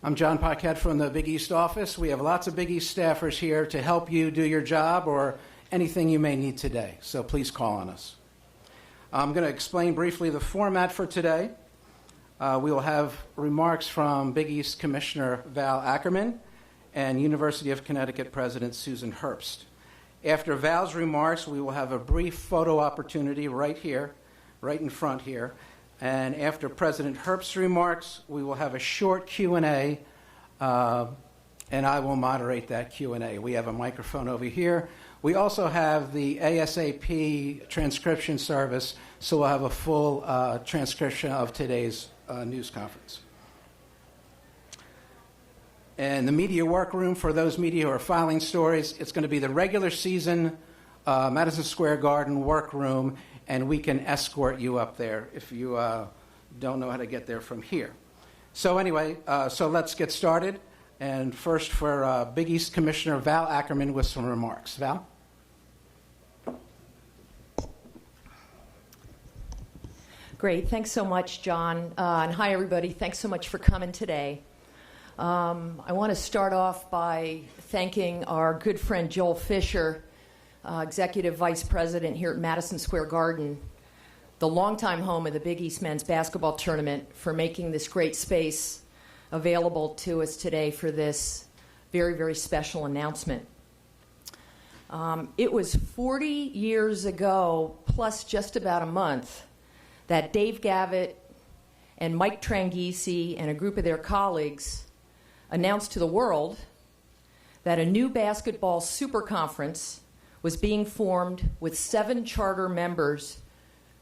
I'm John Paquette from the Big East office. We have lots of Big East staffers here to help you do your job or anything you may need today, so please call on us. I'm going to explain briefly the format for today. We will have remarks from Big East Commissioner Val Ackerman and University of Connecticut President Susan Herbst. After Val's remarks, we will have a brief photo opportunity right here, right in front here. And after President Herbst's remarks, we will have a short Q&A, and I will moderate that Q&A. We have a microphone over here. We also have the ASAP transcription service, so we'll have a full transcription of today's news conference. And the media workroom, for those media who are filing stories, it's going to be the regular season Madison Square Garden workroom, and we can escort you up there if you don't know how to get there from here. So anyway, so let's get started. And first for Big East Commissioner Val Ackerman with some remarks. Val? Great. Thanks so much, John. And hi, everybody. Thanks so much for coming today. I want to start off by thanking our good friend Joel Fisher, Executive Vice President here at Madison Square Garden, the longtime home of the Big East Men's Basketball Tournament, for making this great space available to us today for this very, very special announcement. It was 40 years ago, plus just about a month, that Dave Gavitt and Mike Tranghese and a group of their colleagues announced to the world that a new basketball super conference was being formed with 7 charter members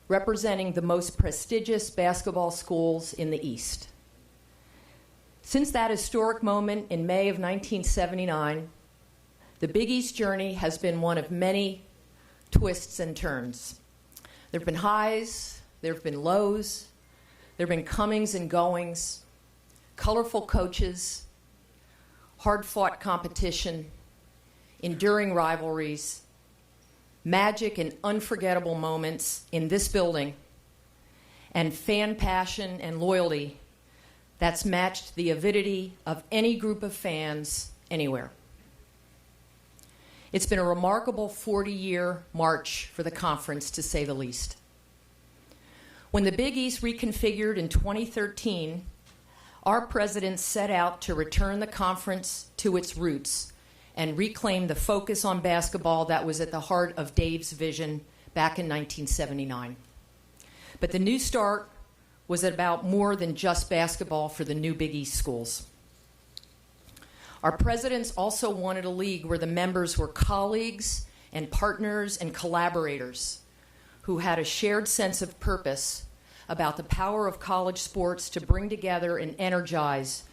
representing the most prestigious basketball schools in the East. Since that historic moment in May of 1979, the Big East journey has been one of many twists and turns. There have been highs, there have been lows, there have been comings and goings, colorful coaches, hard-fought competition, enduring rivalries, magic and unforgettable moments in this building, and fan passion and loyalty that's matched the avidity of any group of fans anywhere. It's been a remarkable 40-year march for the conference, to say the least. When the Big East reconfigured in 2013, our president set out to return the conference to its roots and reclaim the focus on basketball that was at the heart of Dave's vision back in 1979. But the new start was about more than just basketball for the new Big East schools. Our presidents also wanted a league where the members were colleagues and partners and collaborators who had a shared sense of purpose about the power of college sports to bring together and energize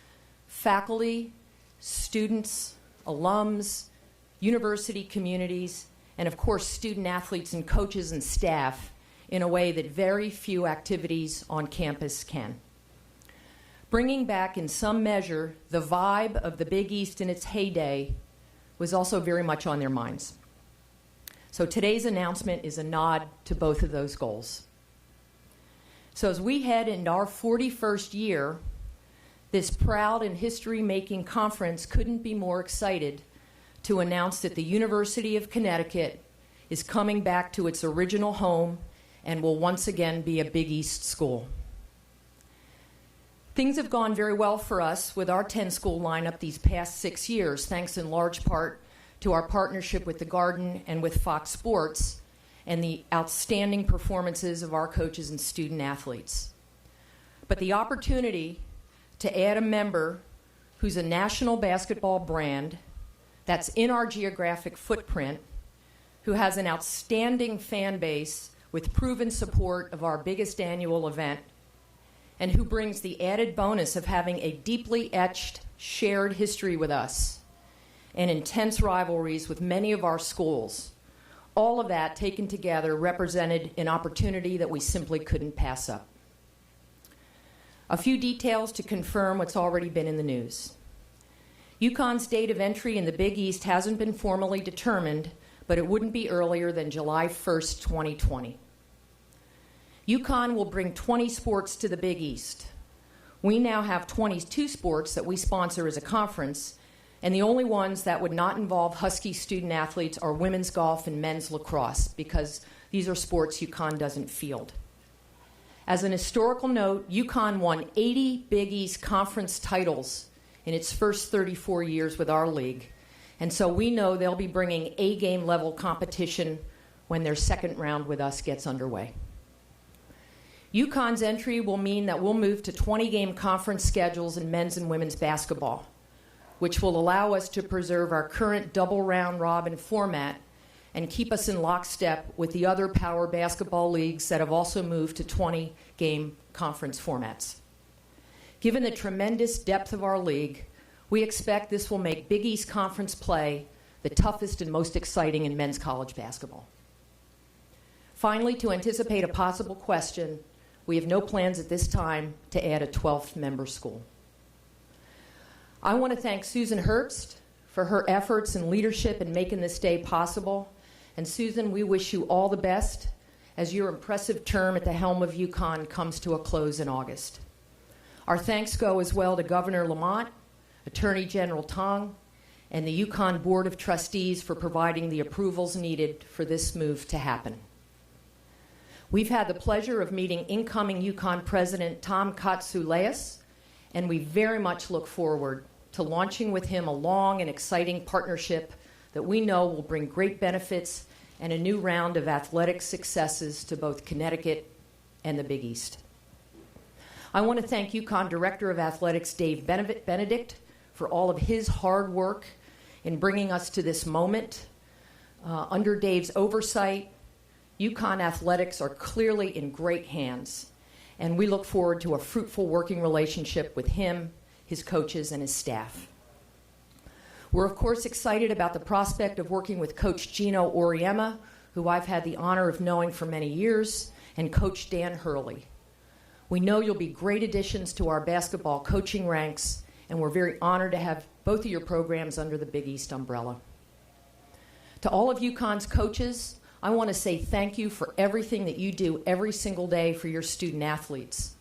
faculty, students, alums, university communities, and of course student athletes and coaches and staff in a way that very few activities on campus can. Bringing back in some measure the vibe of the Big East in its heyday was also very much on their minds. So today's announcement is a nod to both of those goals. So as we head into our 41st year, this proud and history-making conference couldn't be more excited to announce that the University of Connecticut is coming back to its original home and will once again be a Big East school. Things have gone very well for us with our 10-school lineup these past 6 years, thanks in large part to our partnership with the Garden and with Fox Sports and the outstanding performances of our coaches and student athletes. But the opportunity to add a member who's a national basketball brand that's in our geographic footprint, who has an outstanding fan base with proven support of our biggest annual event, and who brings the added bonus of having a deeply etched, shared history with us and intense rivalries with many of our schools. All of that taken together represented an opportunity that we simply couldn't pass up. A few details to confirm what's already been in the news. UConn's date of entry in the Big East hasn't been formally determined, but it wouldn't be earlier than July 1st, 2020. UConn will bring 20 sports to the Big East. We now have 22 sports that we sponsor as a conference, and the only ones that would not involve Husky student athletes are women's golf and men's lacrosse, because these are sports UConn doesn't field. As an historical note, UConn won 80 Big East conference titles in its first 34 years with our league, and so we know they'll be bringing A-game level competition when their second round with us gets underway. UConn's entry will mean that we'll move to 20-game conference schedules in men's and women's basketball, which will allow us to preserve our current double round robin format and keep us in lockstep with the other power basketball leagues that have also moved to 20-game conference formats. Given the tremendous depth of our league, we expect this will make Big East Conference play the toughest and most exciting in men's college basketball. Finally, to anticipate a possible question, we have no plans at this time to add a 12th member school. I want to thank Susan Herbst for her efforts and leadership in making this day possible. And Susan, we wish you all the best as your impressive term at the helm of UConn comes to a close in August. Our thanks go as well to Governor Lamont, Attorney General Tong, and the UConn Board of Trustees for providing the approvals needed for this move to happen. We've had the pleasure of meeting incoming UConn President Tom Katsouleas, and we very much look forward to launching with him a long and exciting partnership that we know will bring great benefits and a new round of athletic successes to both Connecticut and the Big East. I want to thank UConn Director of Athletics Dave Benedict for all of his hard work in bringing us to this moment. Under Dave's oversight, UConn athletics are clearly in great hands, and we look forward to a fruitful working relationship with him, his coaches, and his staff. We're, of course, excited about the prospect of working with Coach Gino Auriemma, who I've had the honor of knowing for many years, and Coach Dan Hurley. We know you'll be great additions to our basketball coaching ranks, and we're very honored to have both of your programs under the Big East umbrella. To all of UConn's coaches, I want to say thank you for everything that you do every single day for your student athletes.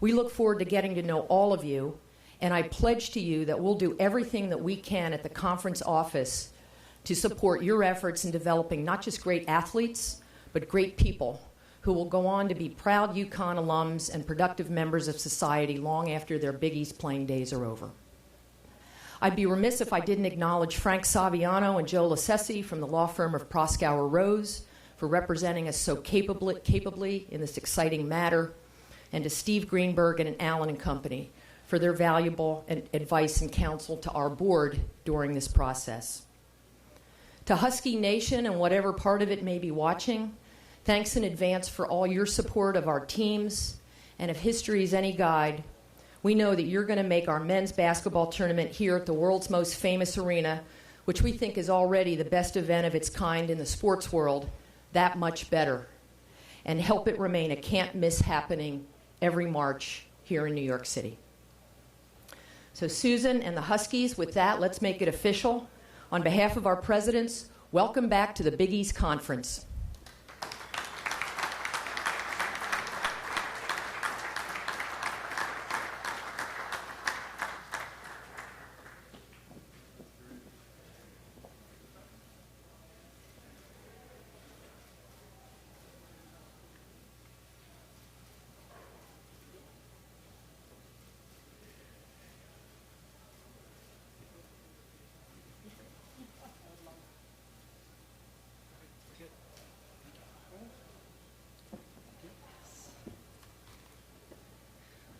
We look forward to getting to know all of you, and I pledge to you that we'll do everything that we can at the conference office to support your efforts in developing not just great athletes, but great people who will go on to be proud UConn alums and productive members of society long after their Big East playing days are over. I'd be remiss if I didn't acknowledge Frank Saviano and Joe Lassesi from the law firm of Proskauer Rose for representing us so capably in this exciting matter, and to Steve Greenberg and Allen and Company for their valuable advice and counsel to our board during this process. To Husky Nation and whatever part of it may be watching, thanks in advance for all your support of our teams, and if history is any guide, we know that you're going to make our men's basketball tournament here at the world's most famous arena, which we think is already the best event of its kind in the sports world, that much better, and help it remain a can't-miss happening every March here in New York City. So Susan and the Huskies, with that, let's make it official. On behalf of our presidents, welcome back to the Big East Conference.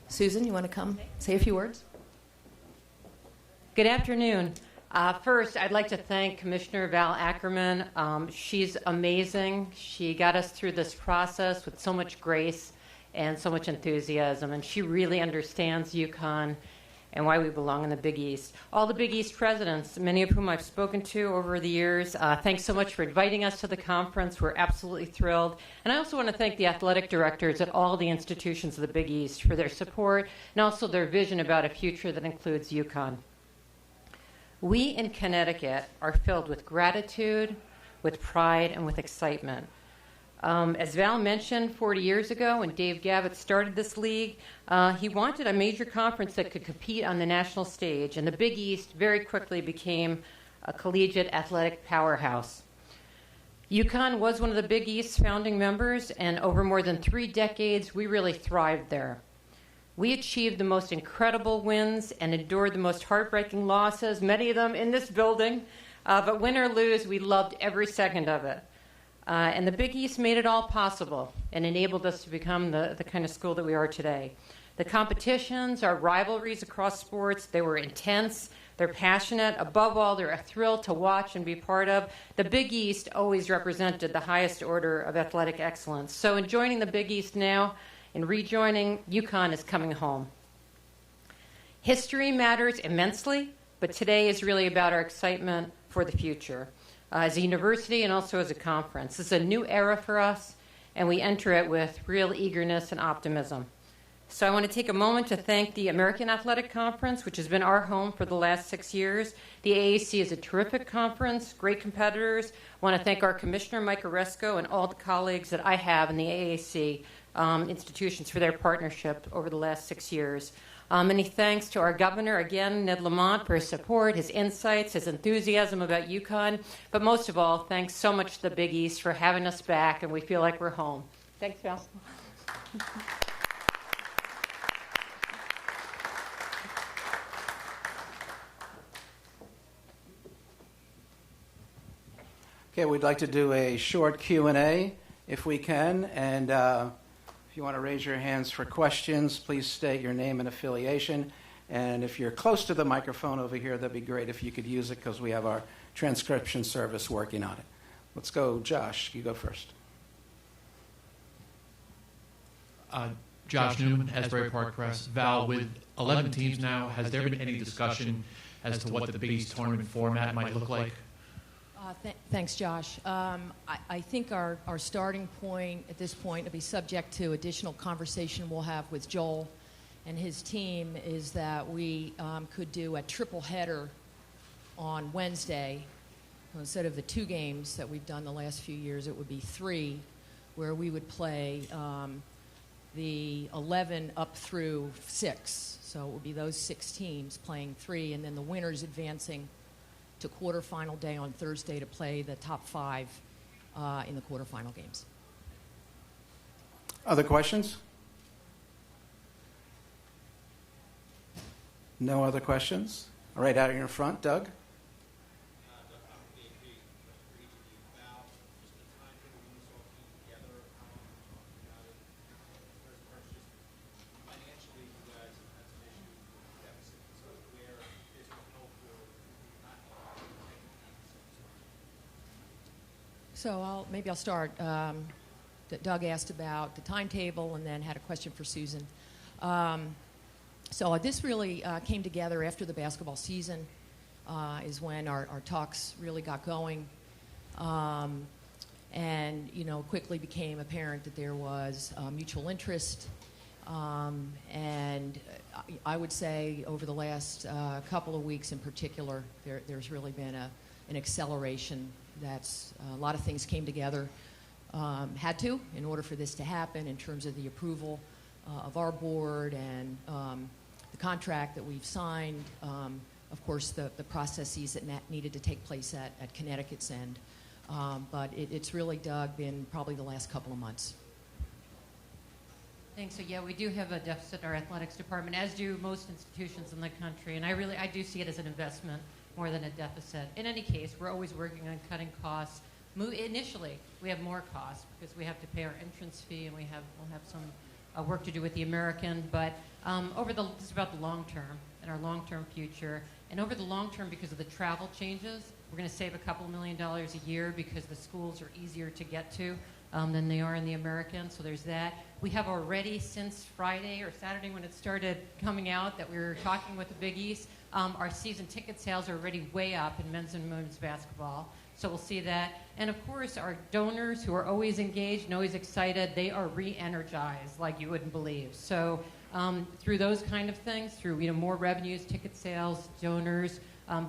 Susan, you want to come say a few words? Good afternoon. First, I'd like to thank Commissioner Val Ackerman. She's amazing. She got us through this process with so much grace and so much enthusiasm, and she really understands UConn and why we belong in the Big East. All the Big East presidents, many of whom I've spoken to over the years, thanks so much for inviting us to the conference. We're absolutely thrilled. And I also want to thank the athletic directors at all the institutions of the Big East for their support and also their vision about a future that includes UConn. We in Connecticut are filled with gratitude, with pride, and with excitement. As Val mentioned, 40 years ago when Dave Gavitt started this league, he wanted a major conference that could compete on the national stage, and the Big East very quickly became a collegiate athletic powerhouse. UConn was one of the Big East's founding members, and over more than 3 decades, we really thrived there. We achieved the most incredible wins and endured the most heartbreaking losses, many of them in this building, but win or lose, we loved every second of it. And the Big East made it all possible and enabled us to become the kind of school that we are today. The competitions, our rivalries across sports, they were intense, they're passionate. Above all, they're a thrill to watch and be part of. The Big East always represented the highest order of athletic excellence. So in joining the Big East now and rejoining, UConn is coming home. History matters immensely, but today is really about our excitement for the future. As a university and also as a conference. This is a new era for us, and we enter it with real eagerness and optimism. So I want to take a moment to thank the American Athletic Conference, which has been our home for the last 6 years. The AAC is a terrific conference, great competitors. I want to thank our commissioner, Mike Oresco, and all the colleagues that I have in the AAC institutions for their partnership over the last 6 years. Many thanks to our governor, again, Ned Lamont, for his support, his insights, his enthusiasm about UConn. But most of all, thanks so much to the Big East for having us back, and we feel like we're home. Thanks, Val. Okay, we'd like to do a short Q&A if we can, and if you want to raise your hands for questions, please state your name and affiliation. And if you're close to the microphone over here, that'd be great if you could use it because we have our transcription service working on it. Let's go, Josh. You go first. Josh Newman, Asbury Park Press. Val, with 11 teams now, has there been any discussion as to what the Big East tournament format might look like? Thanks, Josh. I think our starting point at this point will be subject to additional conversation we'll have with Joel and his team is that we could do a triple header on Wednesday. Instead of the 2 games that we've done the last few years, it would be 3, where we would play the 11 up through 6. So it would be those 6 teams playing 3, and then the winners advancing to quarterfinal day on Thursday to play the top 5 in the quarterfinal games. Other questions? No other questions? All right, out here in front, Doug. So maybe I'll start. Doug asked about the timetable and then had a question for Susan. So this really came together after the basketball season is when our talks really got going. And, quickly became apparent that there was mutual interest. And I would say over the last couple of weeks in particular, there's really been an acceleration. That's a lot of things came together, had to, in order for this to happen in terms of the approval of our board and the contract that we've signed, of course, the processes that needed to take place at Connecticut's end. But it's really, Doug, been probably the last couple of months. Thanks. So, yeah, we do have a deficit in our athletics department, as do most institutions in the country. And I do see it as an investment more than a deficit. In any case, we're always working on cutting costs. Initially, we have more costs because we have to pay our entrance fee, and we'll have some work to do with the American. But this is about the long term and our long-term future. And over the long term, because of the travel changes, we're going to save a couple $1 million a year because the schools are easier to get to than they are in the American. So there's that. We have already, since Friday or Saturday when it started coming out that we were talking with the Big East, our season ticket sales are already way up in men's and women's basketball. So we'll see that. And of course, our donors who are always engaged and always excited, they are re-energized like you wouldn't believe. So through those kind of things, through more revenues, ticket sales, donors,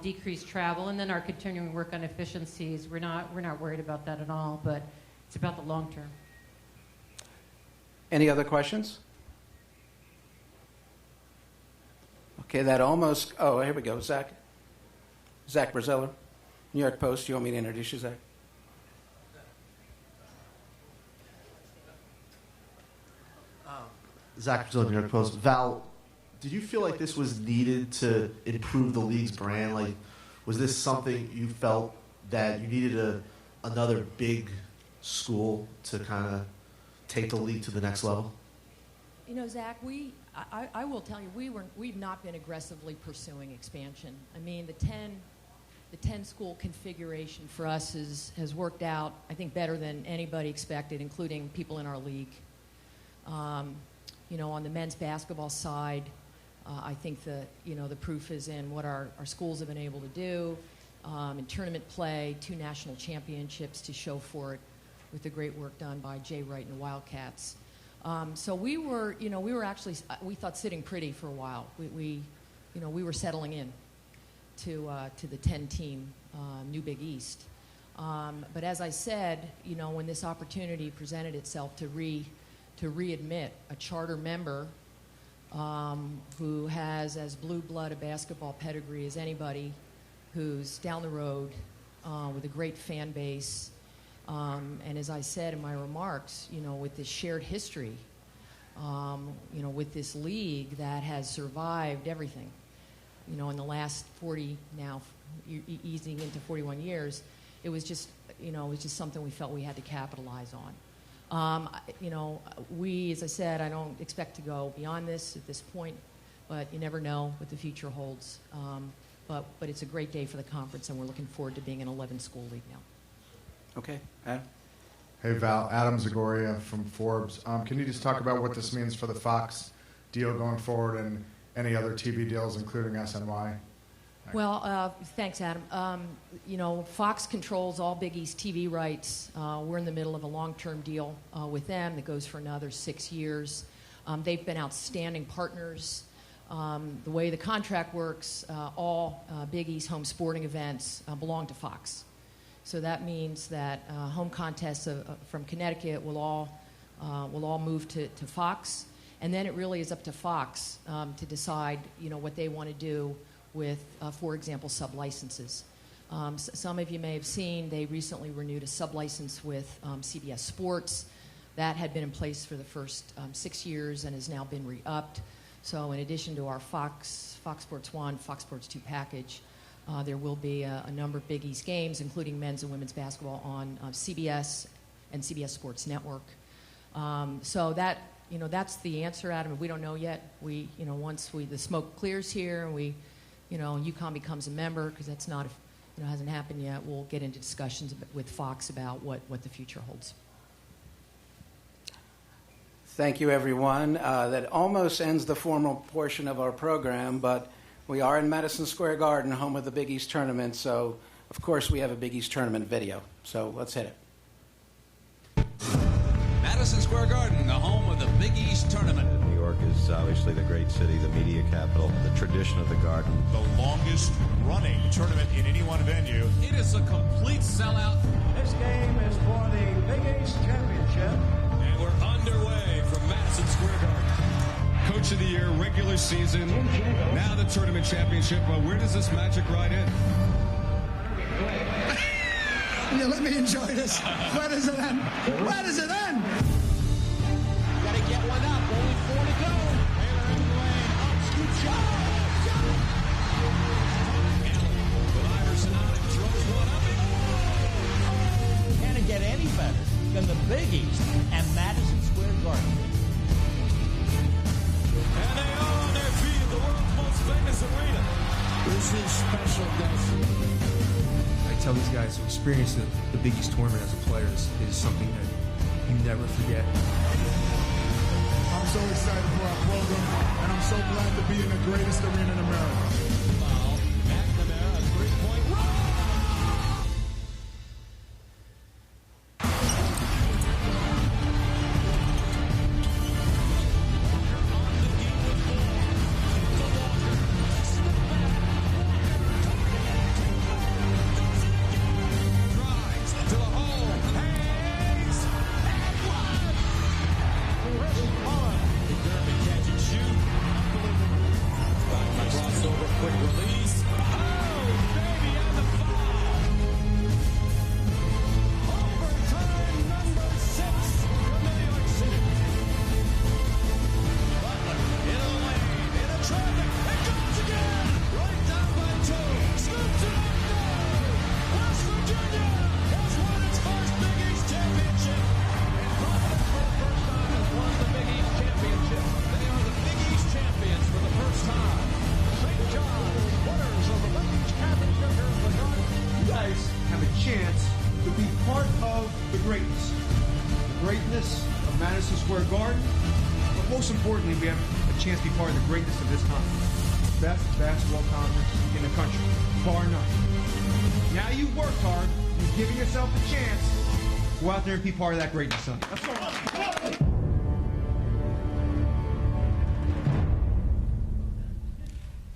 decreased travel, and then our continuing work on efficiencies, we're not worried about that at all, but it's about the long term. Any other questions? Okay, that almost, oh, here we go, Zach. Zach Braziller, New York Post. You want me to introduce you, Zach? Zach Braziller, New York Post. Val, did you feel like this was needed to improve the league's brand? Like, was this something you felt that you needed another big school to kind of take the league to the next level? You know, Zach, I will tell you, we've not been aggressively pursuing expansion. I mean, the 10 school configuration for us has worked out, I think, better than anybody expected, including people in our league. You know, on the men's basketball side, I think the proof is in what our schools have been able to do in tournament play, 2 national championships to show for it, with the great work done by Jay Wright and the Wildcats. So we were actually, we thought, sitting pretty for a while. We were settling in to the 10-team New Big East. But as I said, you know, when this opportunity presented itself to readmit a charter member who has as blue blood a basketball pedigree as anybody, who's down the road with a great fan base, and as I said in my remarks, you know, with this shared history, you know, with this league that has survived everything, you know, in the last 40 now, easing into 41 years, it was just something we felt we had to capitalize on. You know, as I said, I don't expect to go beyond this at this point, but you never know what the future holds. But it's a great day for the conference, and we're looking forward to being an 11-school league now. Okay, Adam? Hey, Val. Adam Zagoria from Forbes. Can you just talk about what this means for the Fox deal going forward and any other TV deals, including SNY? Well, thanks, Adam. You know, Fox controls all Big East TV rights. We're in the middle of a long-term deal with them that goes for another 6 years. They've been outstanding partners. The way the contract works, all Big East home sporting events belong to Fox. So that means that home contests from Connecticut will all move to Fox, and then it really is up to Fox to decide, you know, what they want to do with, for example, sub-licenses. Some of you may have seen they recently renewed a sub-license with CBS Sports. That had been in place for the first 6 years and has now been re-upped. So in addition to our Fox Sports 1, Fox Sports 2 package, there will be a number of Big East games, including men's and women's basketball, on CBS and CBS Sports Network. So that, you know, that's the answer, Adam. We don't know yet. We, you know, once the smoke clears here and we, you know, UConn becomes a member, because that's not, you know, hasn't happened yet, we'll get into discussions with Fox about what the future holds. Thank you, everyone. That almost ends the formal portion of our program, but we are in Madison Square Garden, home of the Big East Tournament, so of course we have a Big East Tournament video. So let's hit it. Madison Square Garden, the home of the Big East Tournament. New York is obviously the great city, the media capital, the tradition of the Garden. The longest running tournament in any one venue. It is a complete sellout. This game is for the Big East Championship. And we're underway from Madison Square Garden. Coach of the Year, regular season, now the tournament championship. Well, where does this magic ride end? Yeah, let me enjoy this. Where does it end? Where does it end? Gotta get one up. Only 4 to go. Taylor in the lane. Up, scoop shot. With Iverson on it, throws one up. Can it get any better than the Big East and Madison Square Garden? And they are on their feet in the world's most famous arena. This is special, guys. I tell these guys to experience the Big East tournament as a player is something that you never forget. I'm so excited for our program, and I'm so glad to be in the greatest arena in America. Foul. McNamara, a three-point run. The Madison Square Garden. But most importantly, we have a chance to be part of the greatness of this conference. Best basketball conference in the country, bar none. Now you've worked hard. You've given yourself a chance. Go out there and be part of that greatness, son. Let's go.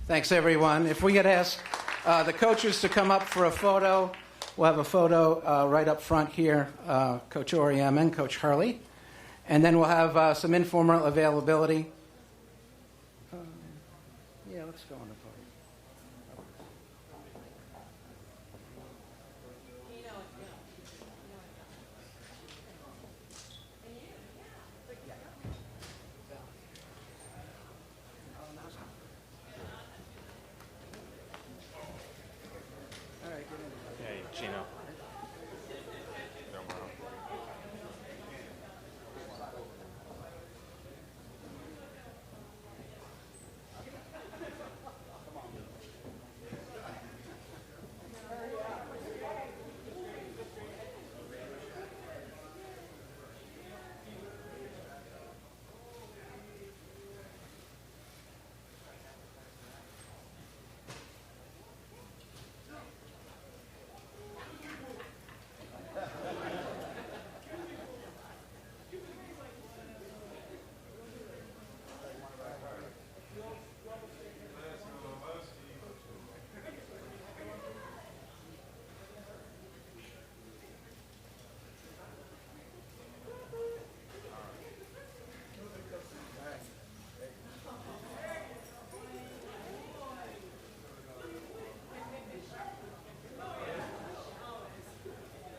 Thanks, everyone. If we could ask the coaches to come up for a photo. We'll have a photo right up front here, Coach Oriem and Coach Hurley. And then we'll have some informal availability. Yeah, let's go on the